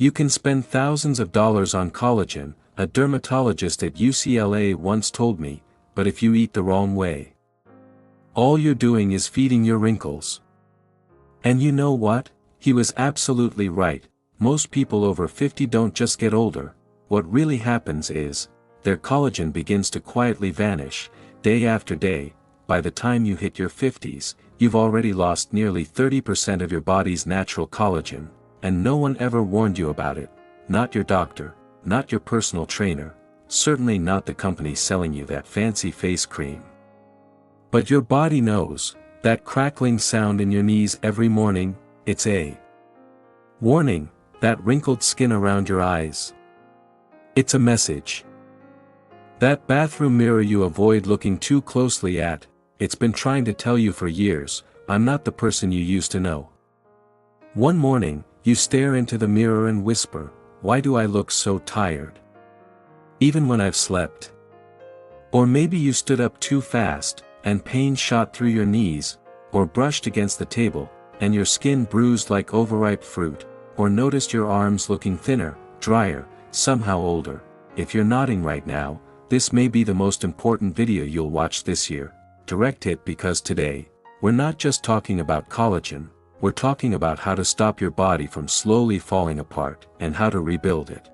You can spend thousands of dollars on collagen, a dermatologist at UCLA once told me, but if you eat the wrong way, all you're doing is feeding your wrinkles. And you know what? He was absolutely right. Most people over 50 don't just get older. What really happens is, their collagen begins to quietly vanish, day after day. By the time you hit your 50s, you've already lost nearly 30% of your body's natural collagen, and no one ever warned you about it. Not your doctor, not your personal trainer, certainly not the company selling you that fancy face cream. But your body knows, that crackling sound in your knees every morning, it's a warning, that wrinkled skin around your eyes. It's a message. That bathroom mirror you avoid looking too closely at, it's been trying to tell you for years, I'm not the person you used to know. One morning, you stare into the mirror and whisper, why do I look so tired? Even when I've slept. Or maybe you stood up too fast, and pain shot through your knees, or brushed against the table, and your skin bruised like overripe fruit, or noticed your arms looking thinner, drier, somehow older. If you're nodding right now, this may be the most important video you'll watch this year. Direct hit, because today, we're not just talking about collagen, we're talking about how to stop your body from slowly falling apart and how to rebuild it.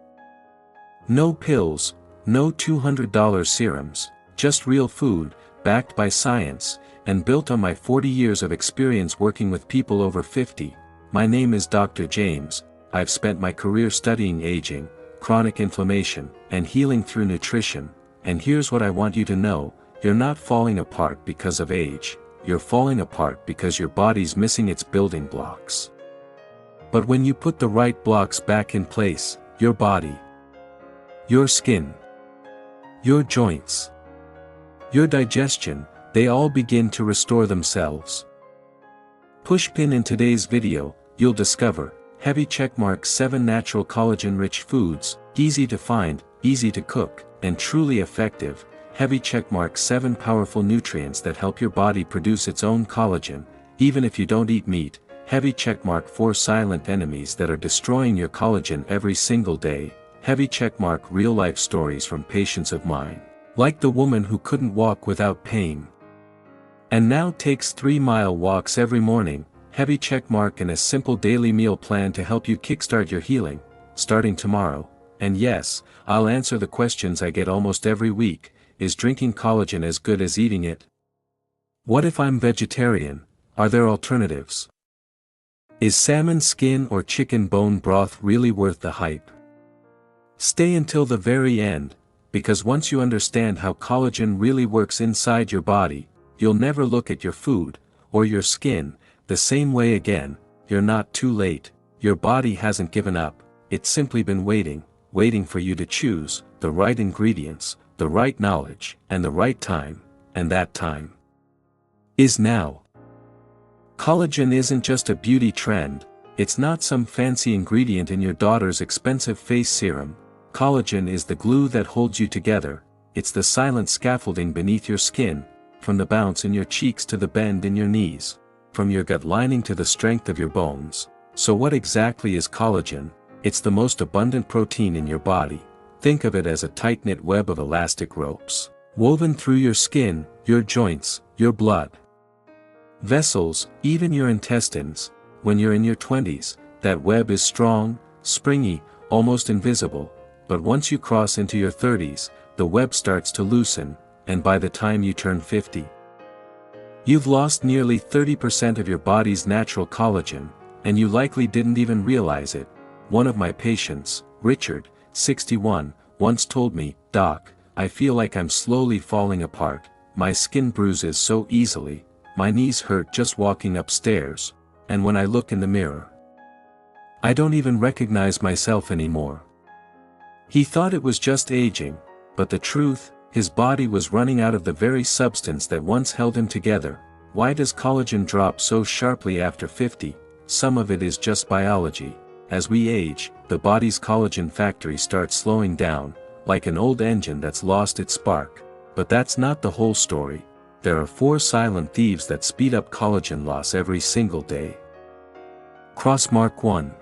No pills, no $200 serums, just real food, backed by science, and built on my 40 years of experience working with people over 50. My name is Dr. James. I've spent my career studying aging, chronic inflammation, and healing through nutrition, and here's what I want you to know, you're not falling apart because of age, you're falling apart because your body's missing its building blocks. But when you put the right blocks back in place, your body, your skin, your joints, your digestion, they all begin to restore themselves. Pushpin in today's video, you'll discover, heavy checkmark 7 natural collagen-rich foods, easy to find, easy to cook, and truly effective, heavy checkmark 7 powerful nutrients that help your body produce its own collagen, even if you don't eat meat, heavy checkmark 4 silent enemies that are destroying your collagen every single day, heavy checkmark real-life stories from patients of mine, like the woman who couldn't walk without pain, and now takes 3-mile walks every morning, heavy checkmark and a simple daily meal plan to help you kickstart your healing, starting tomorrow. And yes, I'll answer the questions I get almost every week, is drinking collagen as good as eating it? What if I'm vegetarian? Are there alternatives? Is salmon skin or chicken bone broth really worth the hype? Stay until the very end, because once you understand how collagen really works inside your body, you'll never look at your food, or your skin, the same way again. You're not too late, your body hasn't given up, it's simply been waiting for you to choose the right ingredients, the right knowledge, and the right time, and that time is now. Collagen isn't just a beauty trend, it's not some fancy ingredient in your daughter's expensive face serum. Collagen is the glue that holds you together, it's the silent scaffolding beneath your skin, from the bounce in your cheeks to the bend in your knees, from your gut lining to the strength of your bones. So what exactly is collagen? It's the most abundant protein in your body. Think of it as a tight-knit web of elastic ropes, woven through your skin, your joints, your blood vessels, even your intestines. When you're in your 20s, that web is strong, springy, almost invisible, but once you cross into your 30s, the web starts to loosen, and by the time you turn 50, you've lost nearly 30% of your body's natural collagen, and you likely didn't even realize it. One of my patients, Richard, 61, once told me, "Doc, I feel like I'm slowly falling apart, my skin bruises so easily, my knees hurt just walking upstairs, and when I look in the mirror, I don't even recognize myself anymore." He thought it was just aging, but the truth, his body was running out of the very substance that once held him together. Why does collagen drop so sharply after 50? Some of it is just biology. As we age, the body's collagen factory starts slowing down, like an old engine that's lost its spark. But that's not the whole story. There are 4 silent thieves that speed up collagen loss every single day. Crossmark 1.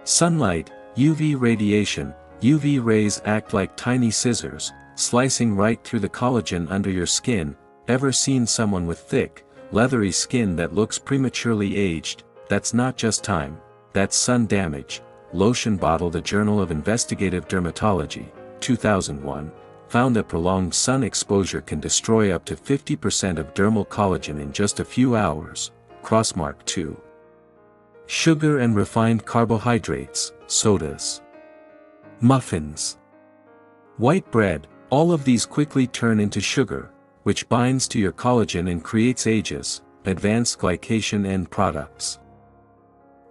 Sunlight. UV radiation. UV rays act like tiny scissors, slicing right through the collagen under your skin. Ever seen someone with thick, leathery skin that looks prematurely aged? That's not just time, that's sun damage. Lotion bottle. The Journal of Investigative Dermatology, 2001, found that prolonged sun exposure can destroy up to 50% of dermal collagen in just a few hours. Crossmark 2. Sugar and refined carbohydrates, sodas, muffins, white bread, all of these quickly turn into sugar, which binds to your collagen and creates ages, advanced glycation end products.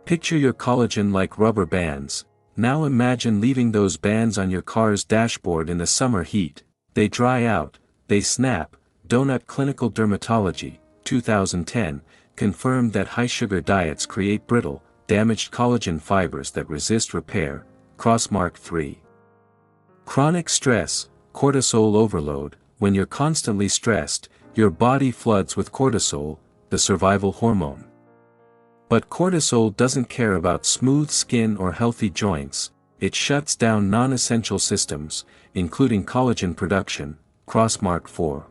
Picture your collagen like rubber bands. Now imagine leaving those bands on your car's dashboard in the summer heat. They dry out, they snap. Donut. Clinical Dermatology, 2010, confirmed that high-sugar diets create brittle, damaged collagen fibers that resist repair. Crossmark 3. Chronic stress, cortisol overload. When you're constantly stressed, your body floods with cortisol, the survival hormone. But cortisol doesn't care about smooth skin or healthy joints. It shuts down non-essential systems, including collagen production. Crossmark 4.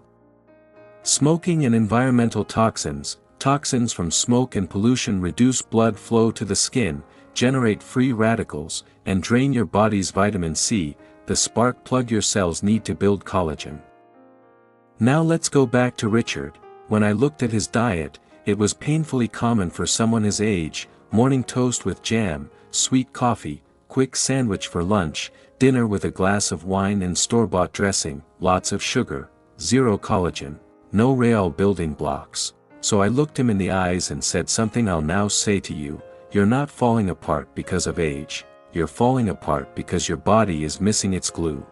Smoking and environmental toxins. Toxins from smoke and pollution reduce blood flow to the skin, generate free radicals, and drain your body's vitamin C, the spark plug your cells need to build collagen. Now let's go back to Richard. When I looked at his diet, it was painfully common for someone his age: morning toast with jam, sweet coffee, quick sandwich for lunch, dinner with a glass of wine and store-bought dressing, lots of sugar, zero collagen, no real building blocks. So I looked him in the eyes and said something I'll now say to you: you're not falling apart because of age, you're falling apart because your body is missing its glue.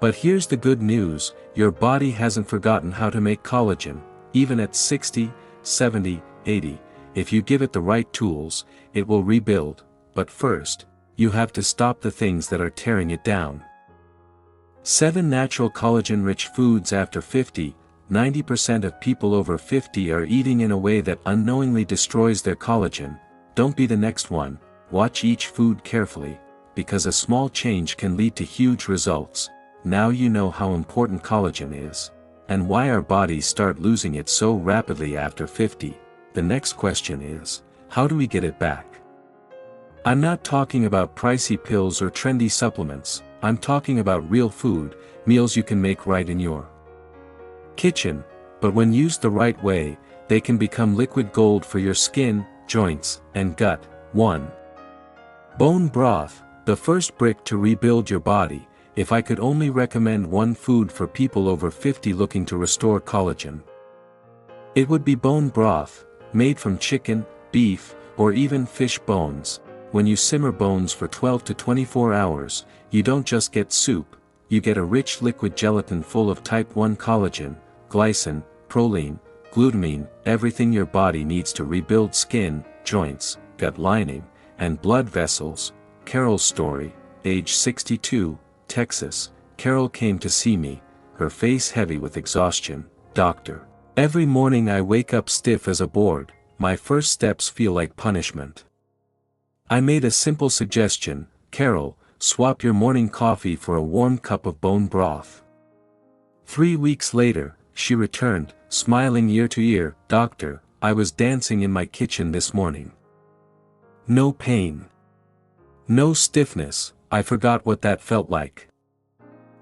But here's the good news: your body hasn't forgotten how to make collagen. Even at 60, 70, 80, if you give it the right tools, it will rebuild. But first, you have to stop the things that are tearing it down. 7 natural collagen-rich foods after 50. 90% of people over 50 are eating in a way that unknowingly destroys their collagen. Don't be the next one. Watch each food carefully, because a small change can lead to huge results. Now you know how important collagen is, and why our bodies start losing it so rapidly after 50. The next question is, how do we get it back? I'm not talking about pricey pills or trendy supplements. I'm talking about real food, meals you can make right in your kitchen, but when used the right way, they can become liquid gold for your skin, joints, and gut. 1. Bone broth, the first brick to rebuild your body. If I could only recommend one food for people over 50 looking to restore collagen, it would be bone broth, made from chicken, beef, or even fish bones. When you simmer bones for 12 to 24 hours, you don't just get soup, you get a rich liquid gelatin full of type 1 collagen, glycine, proline, glutamine, everything your body needs to rebuild skin, joints, gut lining, and blood vessels. Carol's story, age 62, Texas. Carol came to see me, her face heavy with exhaustion. Doctor, every morning I wake up stiff as a board, my first steps feel like punishment. I made a simple suggestion: Carol, swap your morning coffee for a warm cup of bone broth. 3 weeks later, she returned, smiling ear to ear. Doctor, I was dancing in my kitchen this morning. No pain. No stiffness. I forgot what that felt like.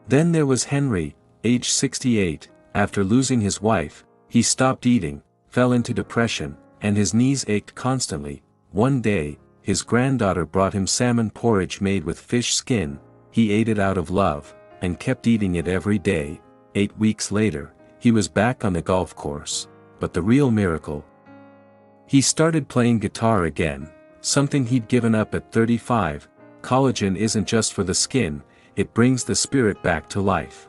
Then there was Henry, age 68, after losing his wife, he stopped eating, fell into depression, and his knees ached constantly. One day, his granddaughter brought him salmon porridge made with fish skin. He ate it out of love, and kept eating it every day. 8 weeks later, he was back on the golf course. But the real miracle: he started playing guitar again, something he'd given up at 35. Collagen isn't just for the skin, it brings the spirit back to life.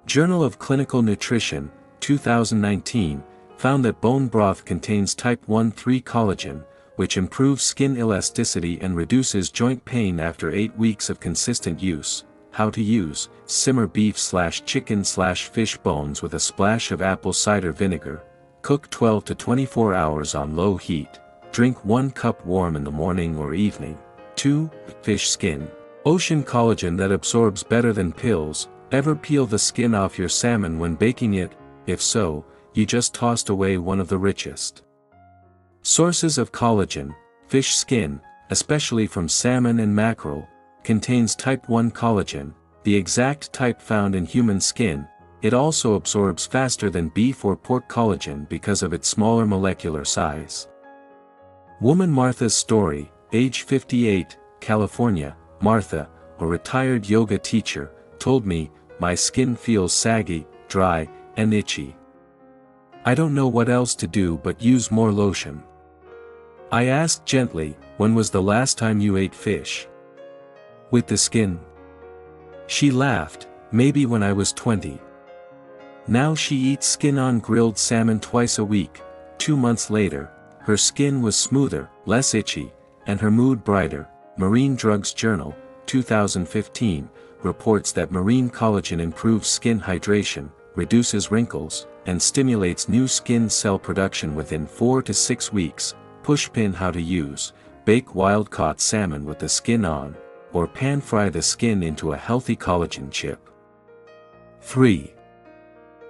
Journal of Clinical Nutrition, 2019, found that bone broth contains type 1,3 collagen, which improves skin elasticity and reduces joint pain after 8 weeks of consistent use. How to use: simmer beef/chicken/fish bones with a splash of apple cider vinegar. Cook 12 to 24 hours on low heat. Drink 1 cup warm in the morning or evening. 2. Fish skin. Ocean collagen that absorbs better than pills. Ever peel the skin off your salmon when baking it? If so, you just tossed away one of the richest sources of collagen. Fish skin, especially from salmon and mackerel, contains type 1 collagen, the exact type found in human skin. It also absorbs faster than beef or pork collagen because of its smaller molecular size. Woman Martha's story, age 58, California. Martha, a retired yoga teacher, told me, "My skin feels saggy, dry, and itchy. I don't know what else to do but use more lotion." I asked gently, "When was the last time you ate fish with the skin?" She laughed, "Maybe when I was 20. Now she eats skin-on grilled salmon twice a week." 2 months later, her skin was smoother, less itchy, and her mood brighter. Marine Drugs Journal, 2015, reports that marine collagen improves skin hydration, reduces wrinkles, and stimulates new skin cell production within 4 to 6 weeks. Pushpin: how to use: bake wild-caught salmon with the skin on, or pan-fry the skin into a healthy collagen chip. 3.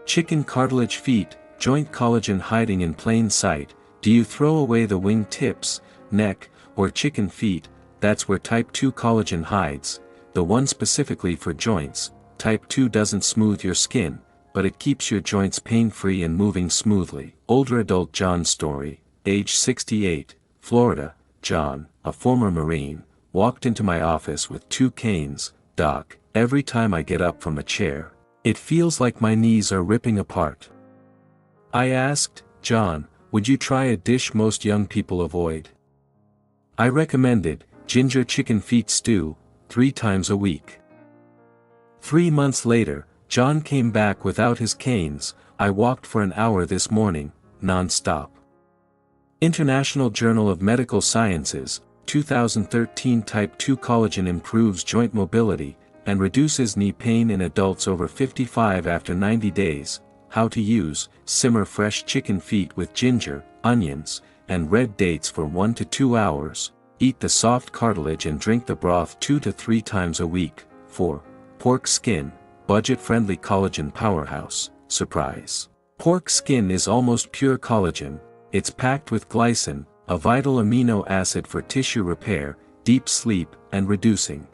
Chicken cartilage feet, joint collagen hiding in plain sight. Do you throw away the wing tips, neck, or chicken feet? That's where type 2 collagen hides, the one specifically for joints. Type 2 doesn't smooth your skin, but it keeps your joints pain-free and moving smoothly. Older adult John's story, age 68, Florida. John, a former Marine, walked into my office with 2 canes. "Doc, every time I get up from a chair, it feels like my knees are ripping apart." I asked, "John, would you try a dish most young people avoid?" I recommended ginger chicken feet stew, 3 times a week. 3 months later, John came back without his canes. "I walked for an hour this morning, non-stop." International Journal of Medical Sciences, 2013. Type 2 collagen improves joint mobility, and reduces knee pain in adults over 55 after 90 days. How to use: simmer fresh chicken feet with ginger, onions, and red dates for 1 to 2 hours. Eat the soft cartilage and drink the broth 2 to 3 times a week. 4. Pork skin, budget-friendly collagen powerhouse. Surprise! Pork skin is almost pure collagen. It's packed with glycine, a vital amino acid for tissue repair, deep sleep, and reducing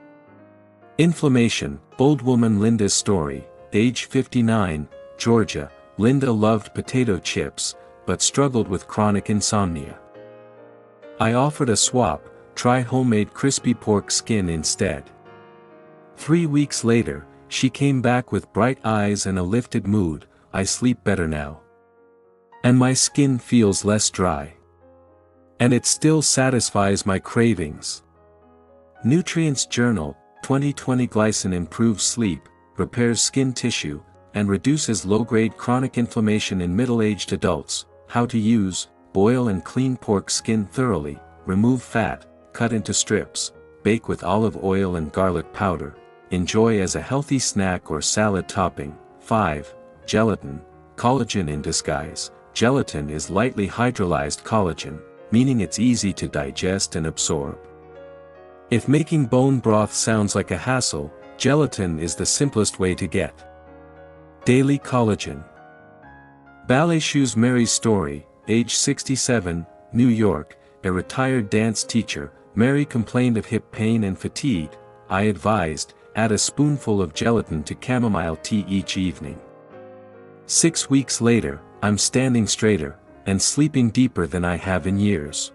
inflammation. Old woman Linda's story, age 59, Georgia. Linda loved potato chips, but struggled with chronic insomnia. I offered a swap: try homemade crispy pork skin instead. 3 weeks later, she came back with bright eyes and a lifted mood. "I sleep better now. And my skin feels less dry. And it still satisfies my cravings." Nutrients Journal, 2020. Glycine improves sleep, repairs skin tissue, and reduces low-grade chronic inflammation in middle-aged adults. How to use: boil and clean pork skin thoroughly, remove fat, cut into strips, bake with olive oil and garlic powder. Enjoy as a healthy snack or salad topping. 5. Gelatin, collagen in disguise. Gelatin is lightly hydrolyzed collagen, meaning it's easy to digest and absorb. If making bone broth sounds like a hassle, gelatin is the simplest way to get daily collagen. Ballet Shoes Mary's story, age 67, New York. A retired dance teacher, Mary complained of hip pain and fatigue. I advised, add a spoonful of gelatin to chamomile tea each evening. 6 weeks later, I'm standing straighter, and sleeping deeper than I have in years.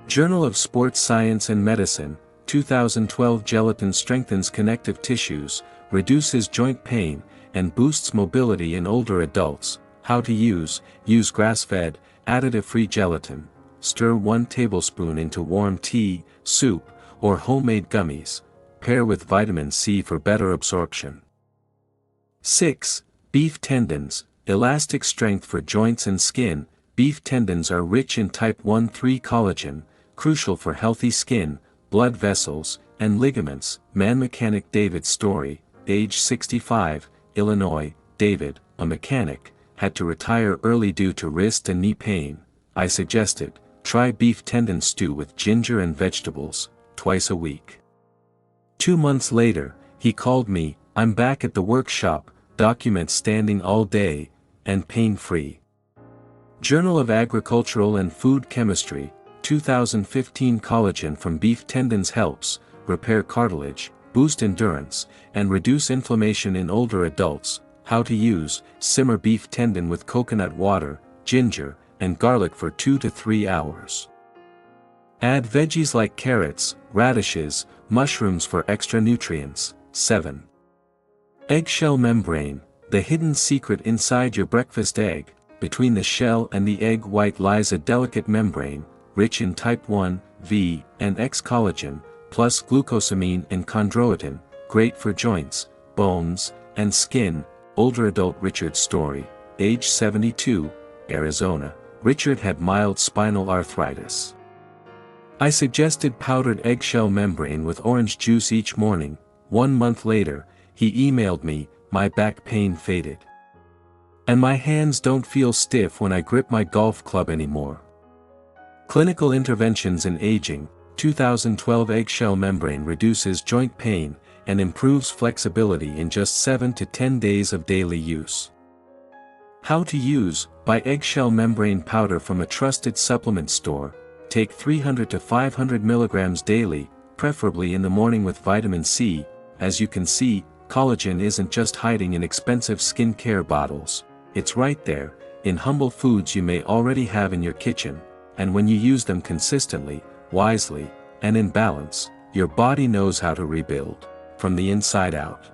Journal of Sports Science and Medicine, 2012. Gelatin strengthens connective tissues, reduces joint pain, and boosts mobility in older adults. How to use: use grass-fed, additive-free gelatin. Stir 1 tablespoon into warm tea, soup, or homemade gummies. Pair with vitamin C for better absorption. 6. Beef tendons, elastic strength for joints and skin. Beef tendons are rich in type 1,3 collagen, crucial for healthy skin, blood vessels, and ligaments. Man mechanic David's story, age 65, Illinois. David, a mechanic, had to retire early due to wrist and knee pain. I suggested, try beef tendon stew with ginger and vegetables. twice a week. 2 months later, he called me, I'm back at the workshop, documents standing all day, and pain-free. Journal of Agricultural and Food Chemistry, 2015. Collagen from beef tendons helps repair cartilage, boost endurance, and reduce inflammation in older adults. How to use: simmer beef tendon with coconut water, ginger, and garlic for 2 to 3 hours. Add veggies like carrots, radishes, mushrooms for extra nutrients. 7. Eggshell membrane, the hidden secret inside your breakfast egg. Between the shell and the egg white lies a delicate membrane, rich in type 1, V, and X collagen, plus glucosamine and chondroitin, great for joints, bones, and skin. Older adult Richard's story, age 72, Arizona. Richard had mild spinal arthritis. I suggested powdered eggshell membrane with orange juice each morning. 1 month later, he emailed me, my back pain faded. And my hands don't feel stiff when I grip my golf club anymore. Clinical Interventions in Aging, 2012. Eggshell membrane reduces joint pain and improves flexibility in just 7 to 10 days of daily use. How to use: buy eggshell membrane powder from a trusted supplement store. Take 300 to 500 milligrams daily, preferably in the morning with vitamin C. As you can see, collagen isn't just hiding in expensive skincare bottles. It's right there, in humble foods you may already have in your kitchen, and when you use them consistently, wisely, and in balance, your body knows how to rebuild from the inside out.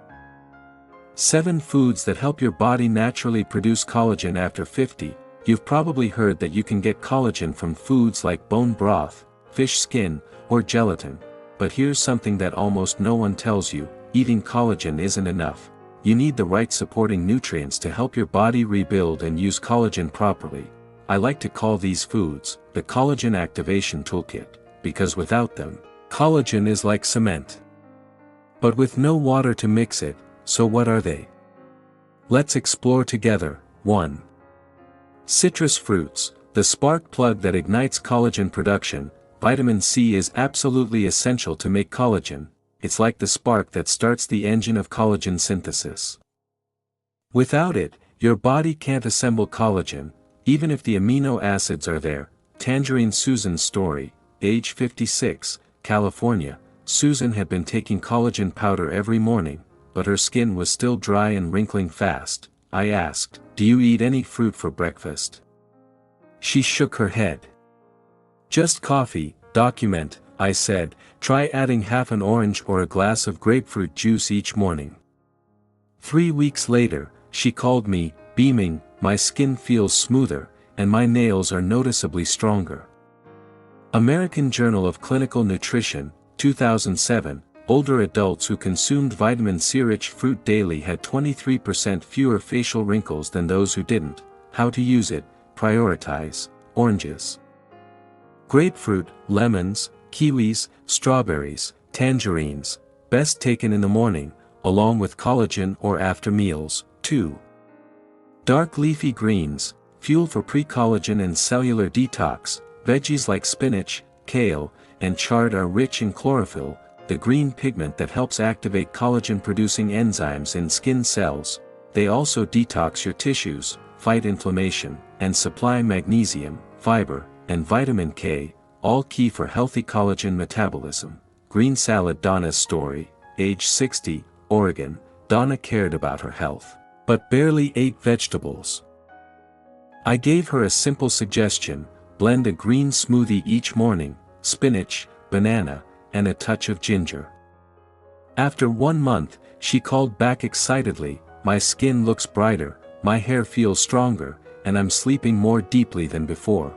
7 foods that help your body naturally produce collagen after 50. You've probably heard that you can get collagen from foods like bone broth, fish skin, or gelatin. But here's something that almost no one tells you: eating collagen isn't enough. You need the right supporting nutrients to help your body rebuild and use collagen properly. I like to call these foods the Collagen Activation Toolkit, because without them, collagen is like cement. But with no water to mix it, so what are they? Let's explore together. 1. Citrus fruits, the spark plug that ignites collagen production. Vitamin C is absolutely essential to make collagen. It's like the spark that starts the engine of collagen synthesis. Without it, your body can't assemble collagen, even if the amino acids are there. Tangerine Susan's story, age 56, California. Susan had been taking collagen powder every morning, but her skin was still dry and wrinkling fast. I asked, "Do you eat any fruit for breakfast?" She shook her head. "Just coffee." "Document," I said. "Try adding half an orange or a glass of grapefruit juice each morning." 3 weeks later, she called me, beaming, "My skin feels smoother, and my nails are noticeably stronger." American Journal of Clinical Nutrition, 2007. Older adults who consumed vitamin C-rich fruit daily had 23% fewer facial wrinkles than those who didn't. How to use it: prioritize oranges, grapefruit, lemons, kiwis, strawberries, tangerines, best taken in the morning, along with collagen or after meals. 2. Dark leafy greens, fuel for pre-collagen and cellular detox. Veggies like spinach, kale, and chard are rich in chlorophyll, the green pigment that helps activate collagen-producing enzymes in skin cells. They also detox your tissues, fight inflammation, and supply magnesium, fiber, and vitamin K, all key for healthy collagen metabolism. Green salad. Donna's story, age 60, Oregon. Donna cared about her health, but barely ate vegetables. I gave her a simple suggestion: blend a green smoothie each morning, spinach, banana, and a touch of ginger. After 1 month, she called back excitedly, "My skin looks brighter, my hair feels stronger, and I'm sleeping more deeply than before."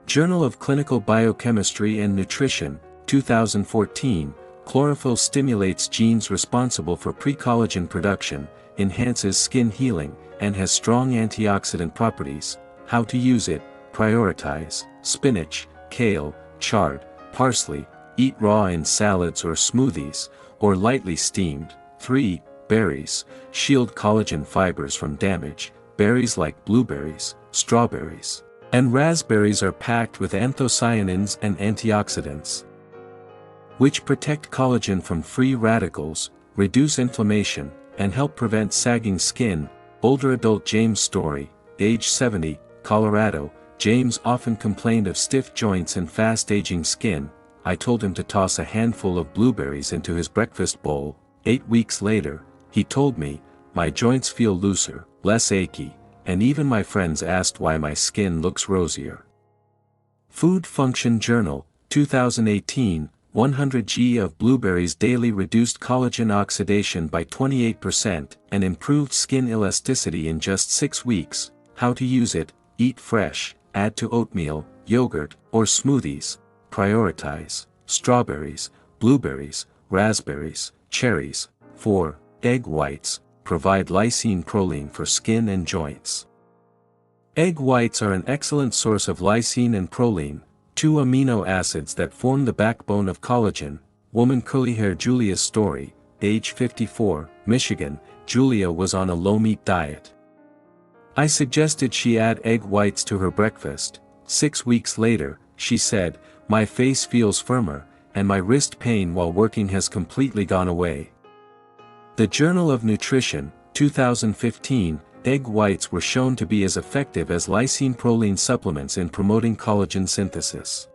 Journal of Clinical Biochemistry and Nutrition, 2014. Chlorophyll stimulates genes responsible for pre-collagen production, enhances skin healing, and has strong antioxidant properties. How to use it: prioritize spinach, kale, chard, parsley. Eat raw in salads or smoothies, or lightly steamed. 3. Berries, shield collagen fibers from damage. Berries like blueberries, strawberries, and raspberries are packed with anthocyanins and antioxidants. which protect collagen from free radicals, reduce inflammation, and help prevent sagging skin. Older adult James story, age 70, Colorado. James often complained of stiff joints and fast-aging skin. I told him to toss a handful of blueberries into his breakfast bowl. 8 weeks later, he told me, my joints feel looser, less achy, and even my friends asked why my skin looks rosier. Food Function Journal, 2018, 100 g of blueberries daily reduced collagen oxidation by 28% and improved skin elasticity in just 6 weeks. How to use it: eat fresh, add to oatmeal, yogurt, or smoothies. Prioritize strawberries, blueberries, raspberries, cherries. 4. Egg whites provide lysine proline for skin and joints. Egg whites are an excellent source of lysine and proline, 2 amino acids that form the backbone of collagen. Woman curly hair Julia's story, age 54, Michigan. Julia was on a low-meat diet. I suggested she add egg whites to her breakfast. 6 weeks later, she said, my face feels firmer, and my wrist pain while working has completely gone away. The Journal of Nutrition, 2015, egg whites were shown to be as effective as lysine proline supplements in promoting collagen synthesis.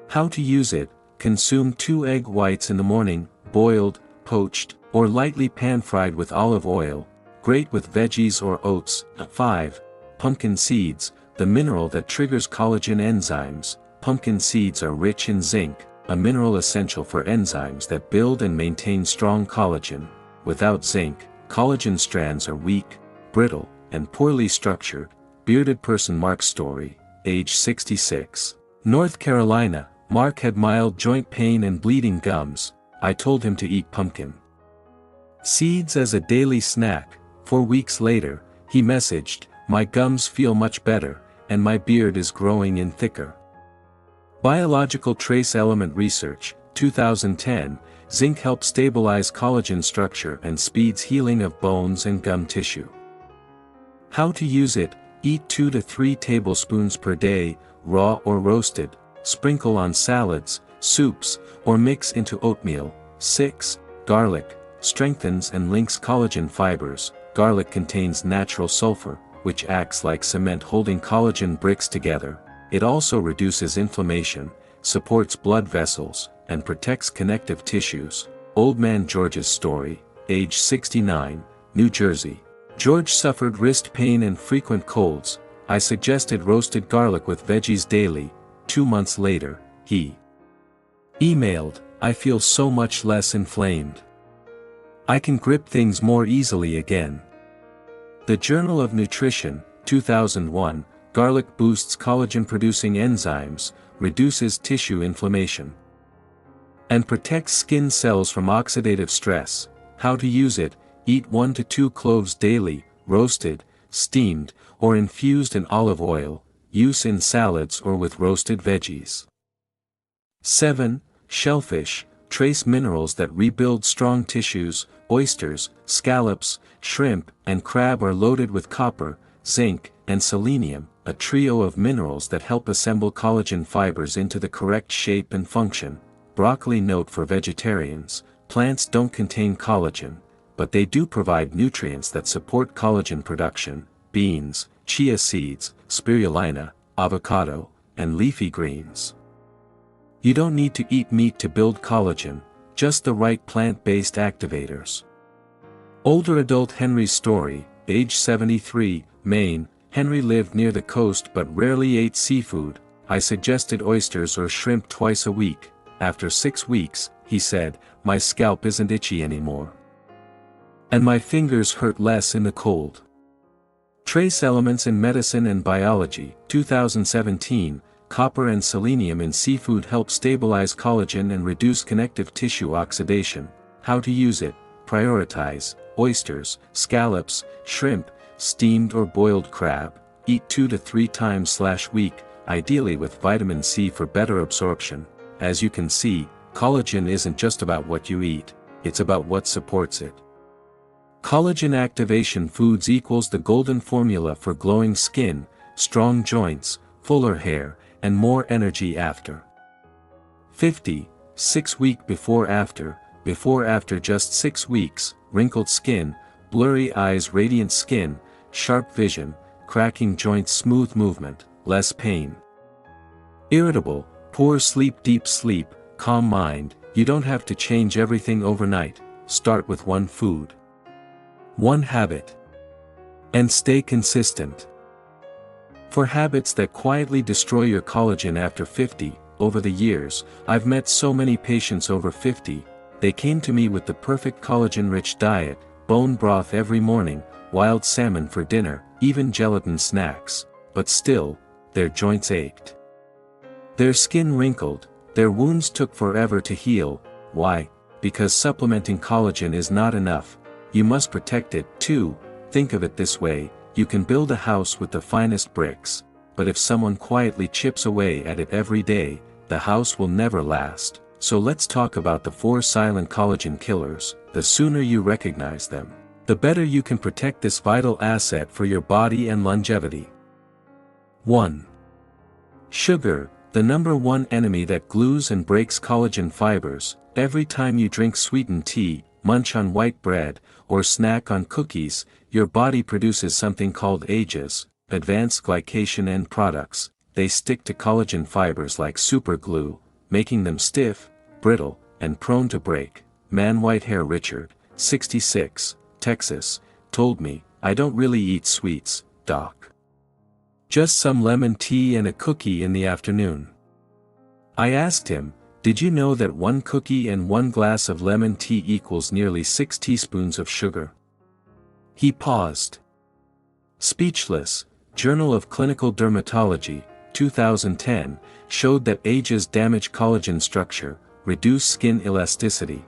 How to use it: consume 2 egg whites in the morning, boiled, poached, or lightly pan-fried with olive oil. Great with veggies or oats. 5. Pumpkin seeds, the mineral that triggers collagen enzymes. Pumpkin seeds are rich in zinc, a mineral essential for enzymes that build and maintain strong collagen. Without zinc, collagen strands are weak, brittle, and poorly structured. Bearded person Mark's story, age 66, North Carolina. Mark had mild joint pain and bleeding gums. I told him to eat pumpkin seeds as a daily snack. 4 weeks later, he messaged, my gums feel much better, and my beard is growing in thicker. Biological trace element research, 2010, zinc helps stabilize collagen structure and speeds healing of bones and gum tissue. How to use it: eat 2 to 3 tablespoons per day, raw or roasted, sprinkle on salads, soups, or mix into oatmeal. 6. Garlic strengthens and links collagen fibers. Garlic contains natural sulfur, which acts like cement holding collagen bricks together. It also reduces inflammation, supports blood vessels, and protects connective tissues. Old man George's story, age 69, New Jersey. George suffered wrist pain and frequent colds. I suggested roasted garlic with veggies daily. 2 months later, he emailed, I feel so much less inflamed. I can grip things more easily again. The Journal of Nutrition, 2001, garlic boosts collagen-producing enzymes, reduces tissue inflammation, and protects skin cells from oxidative stress. How to use it: eat 1 to 2 cloves daily, roasted, steamed, or infused in olive oil. Use in salads or with roasted veggies. 7. Shellfish trace minerals that rebuild strong tissues. Oysters, scallops, shrimp, and crab are loaded with copper, zinc, and selenium, a trio of minerals that help assemble collagen fibers into the correct shape and function. Broccoli note for vegetarians: plants don't contain collagen, but they do provide nutrients that support collagen production. Beans, chia seeds, spirulina, avocado, and leafy greens. You don't need to eat meat to build collagen, just the right plant-based activators. Older adult Henry's story, age 73, Maine. Henry lived near the coast but rarely ate seafood. I suggested oysters or shrimp twice a week. After 6 weeks, he said, my scalp isn't itchy anymore, and my fingers hurt less in the cold. Trace elements in medicine and biology, 2017, copper and selenium in seafood help stabilize collagen and reduce connective tissue oxidation. How to use it: prioritize oysters, scallops, shrimp, steamed or boiled crab. Eat 2 to 3 times/week, ideally with vitamin C for better absorption. As you can see, collagen isn't just about what you eat, it's about what supports it. Collagen activation foods equals the golden formula for glowing skin, strong joints, fuller hair, and more energy after. 50. 6 week before after just 6 weeks, wrinkled skin, blurry eyes, radiant skin, sharp vision, cracking joints, smooth movement, less pain. Irritable, poor sleep, deep sleep, calm mind. You don't have to change everything overnight. Start with one food, one habit, and stay consistent. For habits that quietly destroy your collagen after 50, over the years, I've met so many patients over 50, they came to me with the perfect collagen-rich diet, bone broth every morning, wild salmon for dinner, even gelatin snacks, but still, their joints ached. Their skin wrinkled, their wounds took forever to heal. Why? Because supplementing collagen is not enough, you must protect it too. Think of it this way, you can build a house with the finest bricks, but if someone quietly chips away at it every day, the house will never last. So let's talk about the 4 silent collagen killers. The sooner you recognize them, the better you can protect this vital asset for your body and longevity. 1. Sugar, the number one enemy that glues and breaks collagen fibers. Every time you drink sweetened tea, munch on white bread, or snack on cookies, your body produces something called AGEs, advanced glycation end products. They stick to collagen fibers like super glue, making them stiff, brittle, and prone to break. Man Whitehair Richard, 66, Texas, told me, "I don't really eat sweets, doc. Just some lemon tea and a cookie in the afternoon." I asked him, "Did you know that 1 cookie and 1 glass of lemon tea equals nearly 6 teaspoons of sugar?" He paused. Speechless. Journal of Clinical Dermatology, 2010, showed that AGEs damage collagen structure, reduce skin elasticity,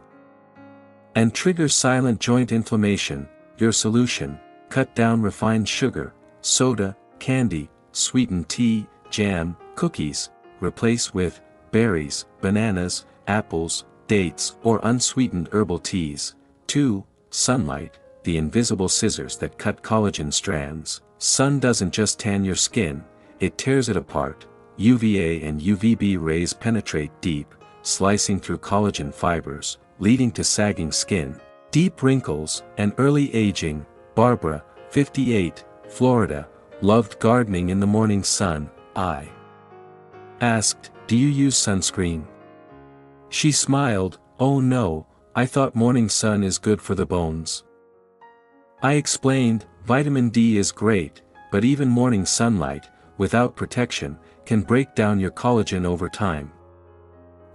and trigger silent joint inflammation. Your solution: cut down refined sugar, soda, candy, sweetened tea, jam, cookies. Replace with berries, bananas, apples, dates, or unsweetened herbal teas. 2. Sunlight, the invisible scissors that cut collagen strands. Sun doesn't just tan your skin, it tears it apart. UVA and UVB rays penetrate deep, slicing through collagen fibers, leading to sagging skin, deep wrinkles, and early aging. Barbara, 58, Florida, loved gardening in the morning sun. I asked, "Do you use sunscreen?" She smiled, "Oh no, I thought morning sun is good for the bones." I explained, "Vitamin D is great, but even morning sunlight, without protection, can break down your collagen over time."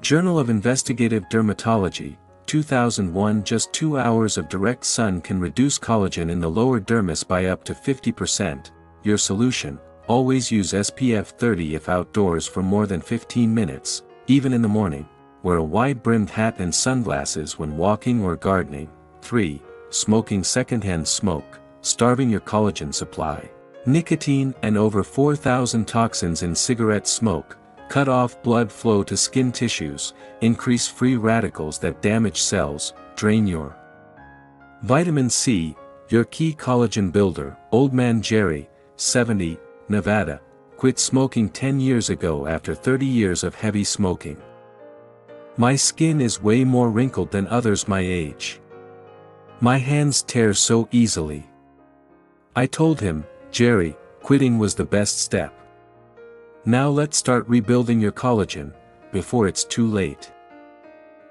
Journal of Investigative Dermatology, 2001. Just 2 hours of direct sun can reduce collagen in the lower dermis by up to 50%. Your solution: always use SPF 30 if outdoors for more than 15 minutes, even in the morning. Wear a wide-brimmed hat and sunglasses when walking or gardening. 3. Smoking secondhand smoke, starving your collagen supply. Nicotine and over 4,000 toxins in cigarette smoke, cut off blood flow to skin tissues, increase free radicals that damage cells, drain your vitamin C, your key collagen builder. Old Man Jerry, 70, Nevada, quit smoking 10 years ago after 30 years of heavy smoking. "My skin is way more wrinkled than others my age. My hands tear so easily." I told him, "Jerry, quitting was the best step. Now let's start rebuilding your collagen, before it's too late."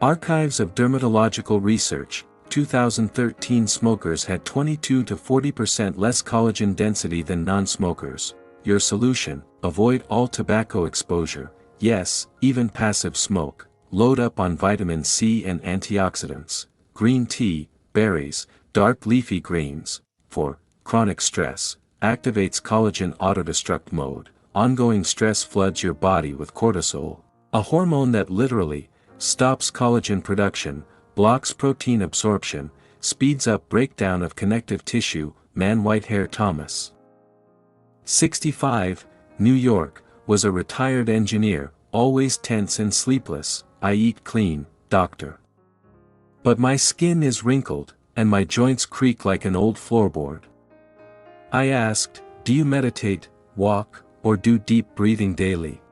Archives of Dermatological Research, 2013. Smokers had 22 to 40% less collagen density than non-smokers. Your solution: avoid all tobacco exposure, yes, even passive smoke. Load up on vitamin C and antioxidants. Green tea, berries, dark leafy greens. 4. Chronic stress activates collagen autodestruct mode. Ongoing stress floods your body with cortisol, a hormone that literally stops collagen production, blocks protein absorption, speeds up breakdown of connective tissue. Man Whitehair Thomas, 65, New York, was a retired engineer, always tense and sleepless. "I eat clean, doctor. But my skin is wrinkled, and my joints creak like an old floorboard." I asked, "Do you meditate, walk, or do deep breathing daily?"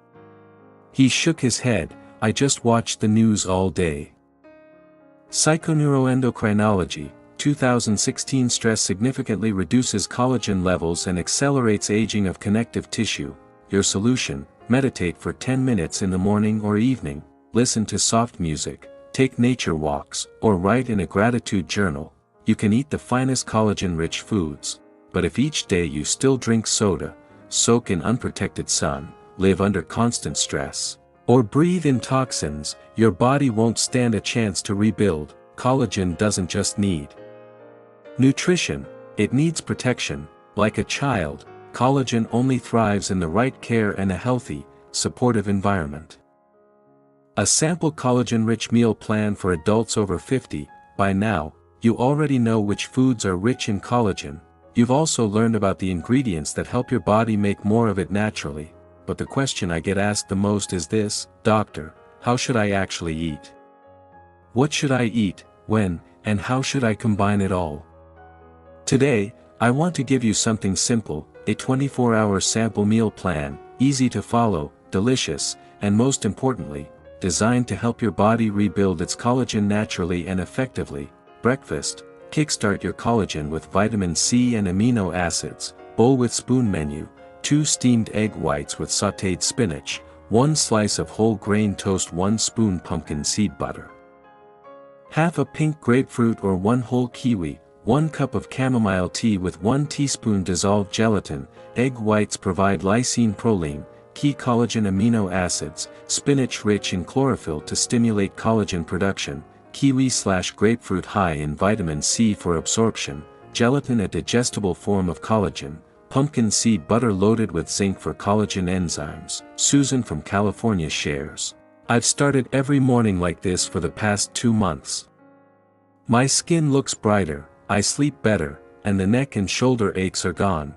He shook his head, I just watch the news all day. Psychoneuroendocrinology, 2016. Stress significantly reduces collagen levels and accelerates aging of connective tissue. Your solution: meditate for 10 minutes in the morning or evening, listen to soft music, take nature walks, or write in a gratitude journal. You can eat the finest collagen-rich foods, but if each day you still drink soda, soak in unprotected sun, live under constant stress, or breathe in toxins, your body won't stand a chance to rebuild. Collagen doesn't just need nutrition, it needs protection. Like a child, collagen only thrives in the right care and a healthy, supportive environment. A sample collagen-rich meal plan for adults over 50. By now, you already know which foods are rich in collagen. You've also learned about the ingredients that help your body make more of it naturally. But the question I get asked the most is this: Doctor, how should I actually eat? What should I eat, when, and how should I combine it all? Today, I want to give you something simple, a 24-hour sample meal plan, easy to follow, delicious, and most importantly, designed to help your body rebuild its collagen naturally and effectively. Breakfast: kickstart your collagen with vitamin C and amino acids. Bowl with spoon menu: 2 steamed egg whites with sautéed spinach, 1 slice of whole grain toast, 1 spoon pumpkin seed butter, half a pink grapefruit or 1 whole kiwi, 1 cup of chamomile tea with 1 teaspoon dissolved gelatin. Egg whites provide lysine, proline, key collagen amino acids, spinach rich in chlorophyll to stimulate collagen production, kiwi/grapefruit high in vitamin C for absorption, gelatin a digestible form of collagen, pumpkin seed butter loaded with zinc for collagen enzymes. Susan from California shares: I've started every morning like this for the past 2 months. My skin looks brighter, I sleep better, and the neck and shoulder aches are gone.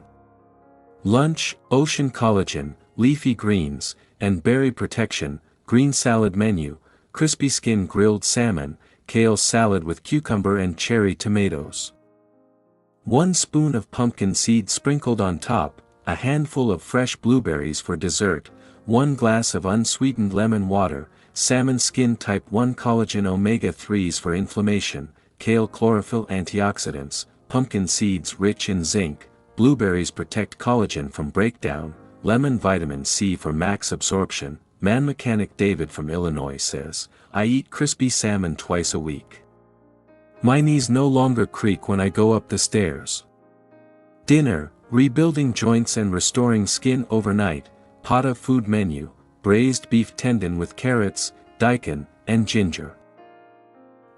Lunch: ocean collagen, leafy greens, and berry protection. Green salad menu: crispy skin grilled salmon, kale salad with cucumber and cherry tomatoes. 1 spoon of pumpkin seed sprinkled on top, a handful of fresh blueberries for dessert, 1 glass of unsweetened lemon water. Salmon skin type 1 collagen omega-3s for inflammation, kale chlorophyll antioxidants, pumpkin seeds rich in zinc, blueberries protect collagen from breakdown, lemon vitamin C for max absorption. Man Mechanic David from Illinois says, I eat crispy salmon twice a week. My knees no longer creak when I go up the stairs. Dinner: rebuilding joints and restoring skin overnight. Pata food menu: braised beef tendon with carrots, daikon, and ginger.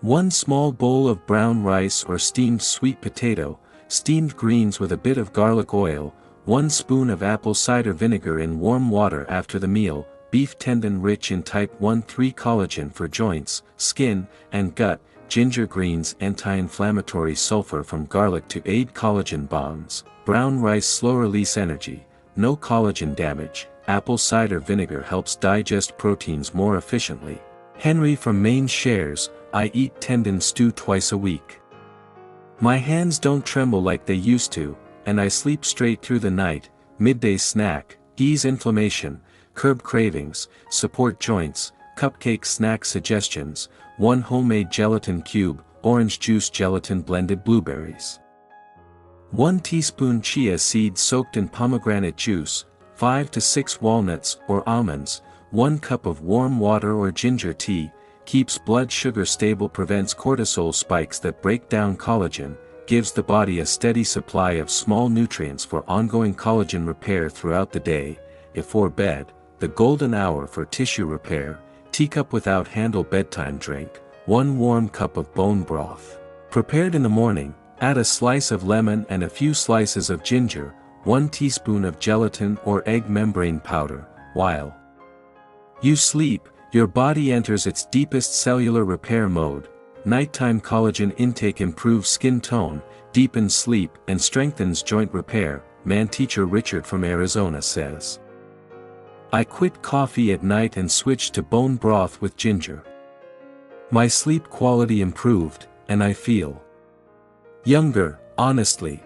1 small bowl of brown rice or steamed sweet potato, steamed greens with a bit of garlic oil, 1 spoon of apple cider vinegar in warm water after the meal. Beef tendon rich in type 1-3 collagen for joints, skin, and gut. Ginger greens anti-inflammatory, sulfur from garlic to aid collagen bonds. Brown rice slow release energy, no collagen damage. Apple cider vinegar helps digest proteins more efficiently. Henry from Maine shares, I eat tendon stew twice a week. My hands don't tremble like they used to, and I sleep straight through the night. Midday snack: ease inflammation, curb cravings, support joints. Cupcake snack suggestions: 1 homemade gelatin cube, orange juice gelatin blended blueberries. 1 teaspoon chia seeds soaked in pomegranate juice, 5 to 6 walnuts or almonds, 1 cup of warm water or ginger tea. Keeps blood sugar stable, prevents cortisol spikes that break down collagen, gives the body a steady supply of small nutrients for ongoing collagen repair throughout the day. Before bed, the golden hour for tissue repair. Teacup without handle bedtime drink: 1 warm cup of bone broth. Prepared in the morning, add a slice of lemon and a few slices of ginger, 1 teaspoon of gelatin or egg membrane powder. While you sleep, your body enters its deepest cellular repair mode. Nighttime collagen intake improves skin tone, deepens sleep, and strengthens joint repair. Man teacher Richard from Arizona says, I quit coffee at night and switched to bone broth with ginger. My sleep quality improved, and I feel younger, honestly.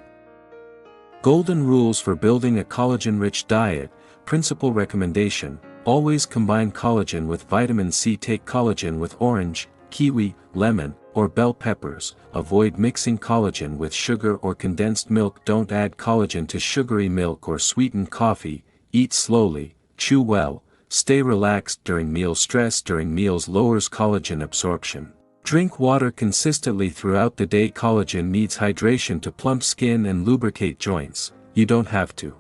Golden rules for building a collagen-rich diet. Principal recommendation: Always combine collagen with vitamin C. Take collagen with orange, kiwi, lemon, or bell peppers. Avoid mixing collagen with sugar or condensed milk. Don't add collagen to sugary milk or sweetened coffee. Eat slowly, chew well, stay relaxed during meals. Stress during meals lowers collagen absorption. Drink water consistently throughout the day. Collagen needs hydration to plump skin and lubricate joints. You don't have to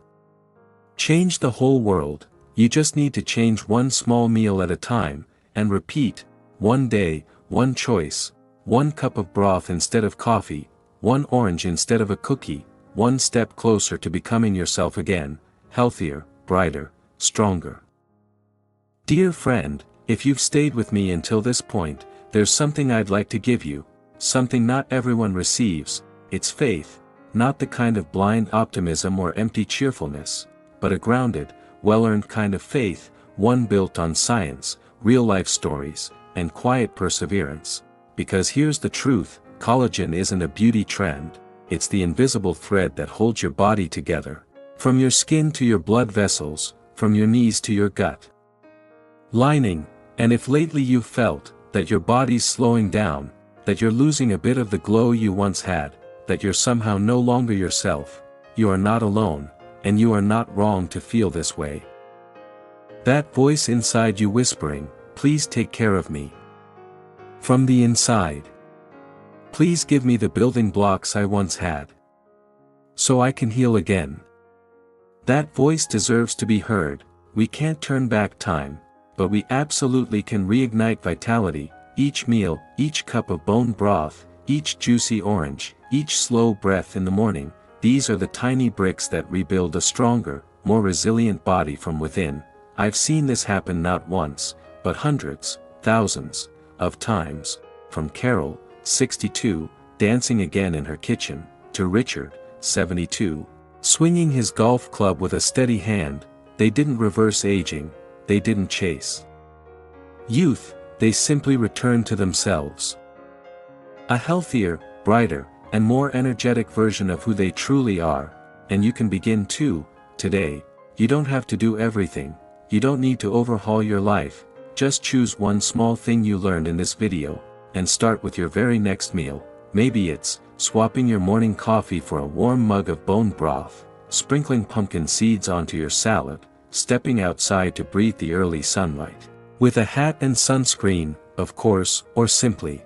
change the whole world. You just need to change one small meal at a time, and repeat. One day, one choice, 1 cup of broth instead of coffee, 1 orange instead of a cookie, 1 step closer to becoming yourself again, healthier, brighter, stronger. Dear friend, if you've stayed with me until this point, there's something I'd like to give you, something not everyone receives. It's faith, not the kind of blind optimism or empty cheerfulness, but a grounded, well-earned kind of faith, one built on science, real-life stories, and quiet perseverance. Because here's the truth, collagen isn't a beauty trend, it's the invisible thread that holds your body together. From your skin to your blood vessels, from your knees to your gut lining. And if lately you've felt that your body's slowing down, that you're losing a bit of the glow you once had, that you're somehow no longer yourself, you are not alone, and you are not wrong to feel this way. That voice inside you whispering, please take care of me. From the inside. Please give me the building blocks I once had, so I can heal again. That voice deserves to be heard. We can't turn back time, but we absolutely can reignite vitality. Each meal, each cup of bone broth, each juicy orange, each slow breath in the morning, these are the tiny bricks that rebuild a stronger, more resilient body from within. I've seen this happen not once, but hundreds, thousands of times. From Carol, 62, dancing again in her kitchen, to Richard, 72, swinging his golf club with a steady hand. They didn't reverse aging, they didn't chase youth, they simply returned to themselves. A healthier, brighter, and more energetic version of who they truly are. And you can begin too, today. You don't have to do everything, you don't need to overhaul your life, just choose one small thing you learned in this video, and start with your very next meal. Maybe it's swapping your morning coffee for a warm mug of bone broth, sprinkling pumpkin seeds onto your salad, stepping outside to breathe the early sunlight, with a hat and sunscreen, of course, or simply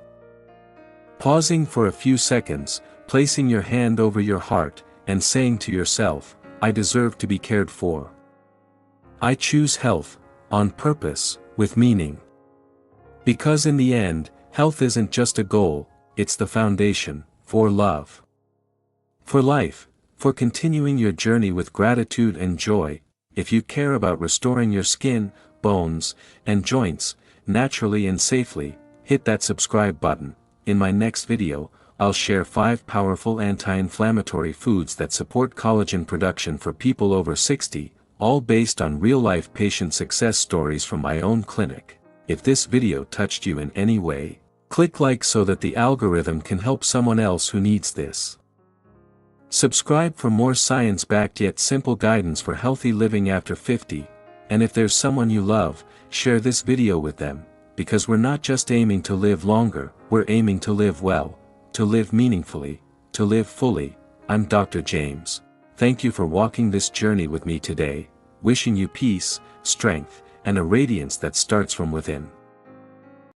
pausing for a few seconds, placing your hand over your heart, and saying to yourself, I deserve to be cared for. I choose health, on purpose, with meaning. Because in the end, health isn't just a goal, it's the foundation, for love, for life, for continuing your journey with gratitude and joy. If you care about restoring your skin, bones, and joints, naturally and safely, hit that subscribe button. In my next video, I'll share 5 powerful anti-inflammatory foods that support collagen production for people over 60, all based on real-life patient success stories from my own clinic. If this video touched you in any way, click like so that the algorithm can help someone else who needs this. Subscribe for more science-backed yet simple guidance for healthy living after 50, and if there's someone you love, share this video with them. Because we're not just aiming to live longer, we're aiming to live well, to live meaningfully, to live fully. I'm Dr. James. Thank you for walking this journey with me today, wishing you peace, strength, and a radiance that starts from within.